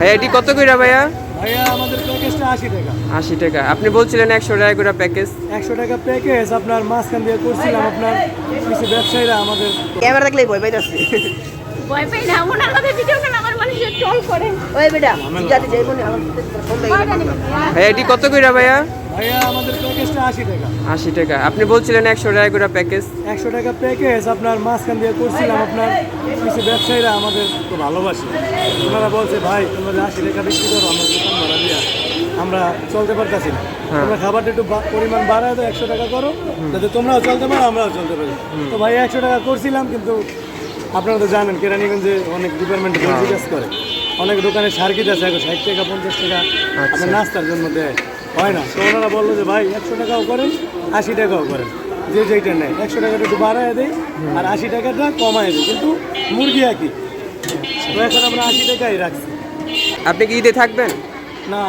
ভাইয়া এটি কত কইরা ভাইয়া? ভাইয়া আমাদের প্যাকেজটা 80 টাকা। 80 টাকা। আপনি বলছিলেন 100 টাকা করে প্যাকেজ। 100 টাকা প্যাকেজ আপনার মাঝখান দিয়ে করছিলাম আপনার কিছু ব্যবসায়ীরা আমাদের ক্যামেরা দেখলেই ভয় পাইতাছে। ভয় পাই না, ওনার কথা ভিডিও করে আমার মানুষে ট্রল করে। ওই বেটা জিজ্ঞাসা যাইবো না আমার ফোন লাগে। ভাইয়া এটি কত কইরা ভাইয়া? ভাইয়া আমাদের প্যাকেজটা 80 টাকা। 80 টাকা। আপনি বলছিলেন 100 টাকা করে প্যাকেজ। 100 টাকা প্যাকেজ আপনার মাঝখান দিয়ে করছিলাম আপনার কিছু ব্যবসায়ীরা আমাদের তো ভালোবাসে। ওনারা বলছে ভাই তোমরা যে 80 টাকা বিক্রি করো আমার দোকান ভাড়া দিয়া আমরা চলতে পারতাছি না, তোমরা খাবারটা একটু পরিমাণ বাড়ায় তো 100 টাকা করো যাতে তোমরাও চলতে পারো আমরাও চলতে পারি। তো ভাই 100 টাকা করছিলাম, কিন্তু আপনারা তো জানেন কেরানীগঞ্জে অনেক ডিপার্টমেন্টে কাজ করে, অনেক দোকানে সার্কিট আছে 60 টাকা 50 টাকা আপনার নাস্তার জন্য দেয়, হয় না। তো ওনারা বললো যে ভাই 100 টাকাও করেন 80 টাকাও করেন, যে যেইটা নেয় 100 টাকাটা একটু বাড়ায় দেয় আর 80 টাকাটা কমায় দেয়, কিন্তু মুরগি একই। তো এখন আমরা 80 টাকাই রাখছি। আপনি কি ঈদে থাকবেন? না,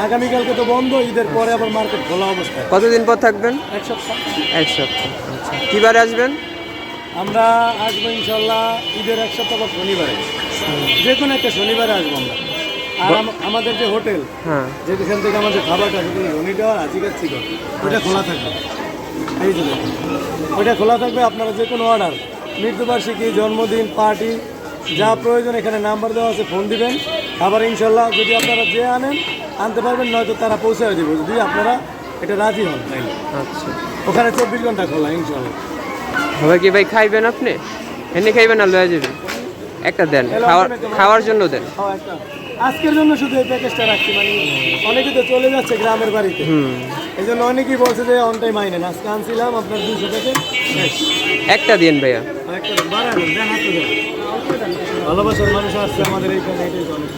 আগামীকালকে তো বন্ধ, ঈদের পরে আবার মার্কেট খোলা অবস্থায়। কতদিন পর থাকবেন? এক সপ্তাহ। এক সপ্তাহ। আচ্ছা, কিবারে আসবেন? আমরা আসবো ইনশাল্লাহ ঈদের এক সপ্তাহ পর শনিবারে, যে কোনো একটা শনিবারে আসবো আমরা। আর আমাদের যে হোটেল, হ্যাঁ, যেখান থেকে আমাদের খাবারটা রনিটা আর আজিকার ছিল ওইটা খোলা থাকবে। এই জন্য ওইটা খোলা থাকবে, আপনারা যে কোনো অর্ডার, মৃত্যুবার্ষিকী, জন্মদিন, পার্টি, যা প্রয়োজন এখানে নাম্বার দেওয়া আছে, ফোন দিবেন। আবার ইনশাল্লাহ যদি আপনারা যে আনতে পারবেন, নয়তো তারা পৌঁছে দেবো যদি আপনারা এটা রাজি হন। তাই আচ্ছা। ওখানে 24 ঘন্টা খোলা ইনশাল্লাহ। হবে কি ভাই খাইবেন আপনি? এমনি খাইবেন না লয়ে যাবেন? একটা দেন, খাওয়ার জন্য দেন। একটা আজকের জন্য শুধু এই প্যাকেজটা রাখছি, মানে অনেকে তো চলে যাচ্ছে গ্রামের বাড়িতে, এই জন্য অনেকেই বলছে যে অন টাইম আইনেন। আজকে আনছিলাম আপনার 200 প্যাকেট। একটা দিন ভাইয়া। একটা বাড়াবেন, দেন হাতে দেন। ভালোবাসার মানুষ আসছে আমাদের এইখানে, এটাই তো অনেক।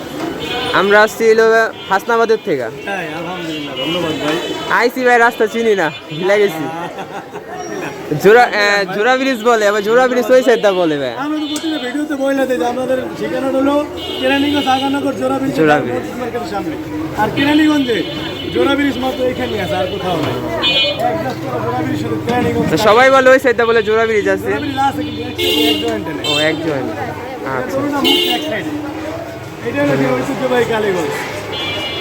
আমরা আসছি হলো হাসনাবাদের থেকে। হ্যাঁ আলহামদুলিল্লাহ, ধন্যবাদ ভাই। আইসি ভাই, রাস্তা চিনি না, ভুলে গেছি। জোড়া ব্রিজ বলে, আবার জোড়া ব্রিজ ওই সাইডটা বলে ভাই। আমরা তো প্রতিটা ভিডিওতে বলে দিই যে আমাদের ঠিকানাটা হলো কেরানীগঞ্জ আগানগর জোড়া ব্রিজ মার্কেটের সামনে। আর কেরানীগঞ্জে জোড়া ব্রিজ মাত্র এখানেই আছে, আর কোথাও নেই। জোড়া ব্রিজ শুধু কেরানীগঞ্জ। তো সবাই বলে ওই সাইডটা বলে জোড়া ব্রিজ আছে। জোড়া ব্রিজ আছে কিন্তু এক জয়েন্টে নেই। ও, এক জয়েন্ট। আচ্ছা। করোনা মুক্ত এক সাইডে। এটা হলো ঐতিহ্যবাহী কালীগঞ্জ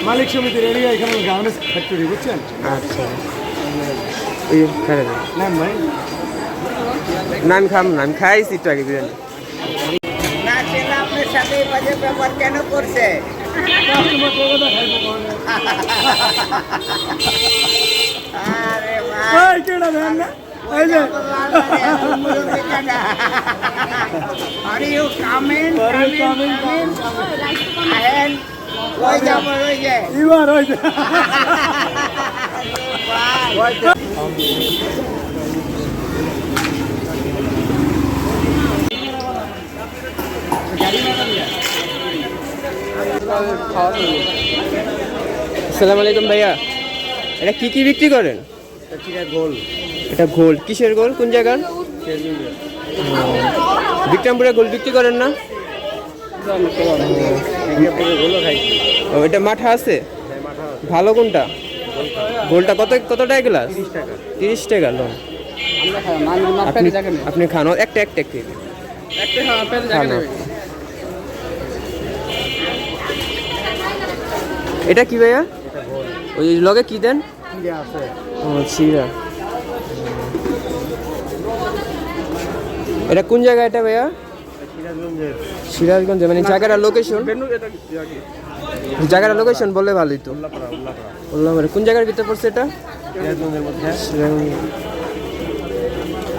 মালিক সমিতির এরিয়া, এখানে গার্মেন্টস ফ্যাক্টরি, বুঝছেন? আচ্ছা, এই খাই দেন। নেন ভাই। না আমি খাম না, আমি খাইছি একটু আগে বিরিয়ানি। না ছেলে আপনার সাথে এই বাজে ব্যবহার কেন করছে? কাস্টমার কতটা খাইবো বলে। আরে ভাই, এই কেডা দেন না? এই যে Are you coming? Are you coming? And ওই যাবো ওই যে ইবার ওই যে আসসালামু আলাইকুম ভাইয়া, এটা কি কি বিক্রি করেন? গোল এটা গোল্ড। কিসের গোল্ড? কোন জায়গার? বিক্রমপুরে গোল্ড বিক্রি করেন না? ও, এটা মাঠা আছে? ভালো কোনটা? গোল্ডটা কত টাকা গ্লাস? 30 টাকা লোন। আপনি খান একটা খান। এটা কি ভাইয়া? ওই লগে কি দেন? ও, চিরা। এটা কোন জায়গা এটা ভাইয়া? সিরাজগঞ্জে। মানে জায়গাটার লোকেশন বললে ভালোই তো। উল্লাপাড়া কোন জায়গার ভিতরে পড়ছে এটা? সিরাজগঞ্জ।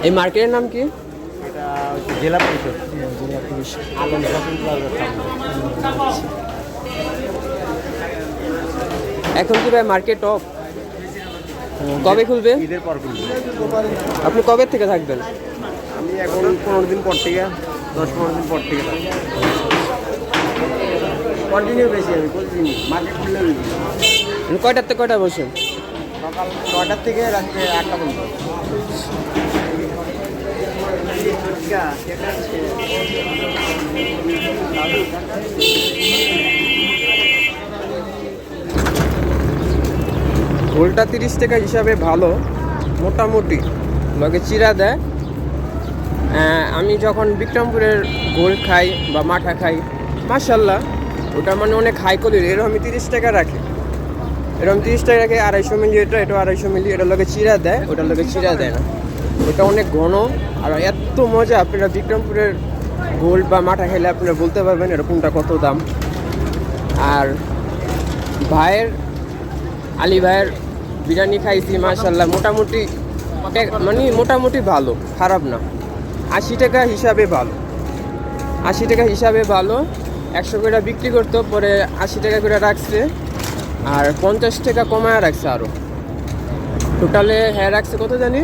এই মার্কেটের নাম কি? জেলা পরিষদ। এখন কি ভাই মার্কেট অফ? কবে খুলবে? ঈদের পর খুলবে। আপনি কবে থেকে থাকবেন? আমি এখন 15 দিন পর থেকে, 10-15 দিন পর থেকে কন্টিনিউ বেশি। আমি প্রতিদিন মার্কেট খুললে কয়টার থেকে কয়টা বসেন? সকাল 9টার থেকে রাত্রে 8টা পর্যন্ত। গোলটা 30 টাকা হিসাবে ভালো, মোটামুটি লগে চিরা দেয়। আমি যখন বিক্রমপুরের গোল খাই বা মাঠা খাই, মাশাল্লাহ ওটা মানে অনেক হাই কোয়ালিটি। এরকম 30 টাকা রাখে, এরকম 30 টাকা রাখে। 250 মিলি এটা 250 মিলি। এটার লোকে চিরা দেয়, ওটার লোকে চিরা দেয় না। ওটা অনেক ঘন আর এত মজা। আপনারা বিক্রমপুরের গোল্ড বা মাঠা খেলে আপনারা বলতে পারবেন এটা কোনটা কত দাম। আর ভাইয়ের, আলী ভাইয়ের বিরিয়ানি খাইছি মাশাআল্লাহ, মোটামুটি মানে মোটামুটি ভালো, খারাপ না। 80 টাকা হিসাবে ভালো, 80 টাকা হিসাবে ভালো। 100 করে বিক্রি করতো, পরে 80 টাকা করে রাখছে, আর 50 টাকা কমায় রাখছে আরও। টোটালে হ্যাঁ রাখছে কত জানি,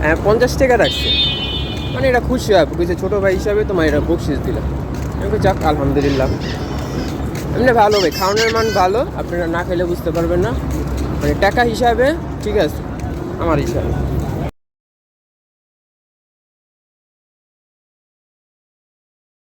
হ্যাঁ 50 টাকা রাখছে। মানে এটা খুশি হয়, বুঝছে ছোটো ভাই হিসাবে তোমার এটা বকশিস দিলাম। আমি যাক আলহামদুলিল্লাহ, এমনি ভালো ভাই, খাওয়ানোর মান ভালো। আপনারা না খেলে বুঝতে পারবেন না, মানে টাকা হিসাবে ঠিক আছে আমার হিসাবে।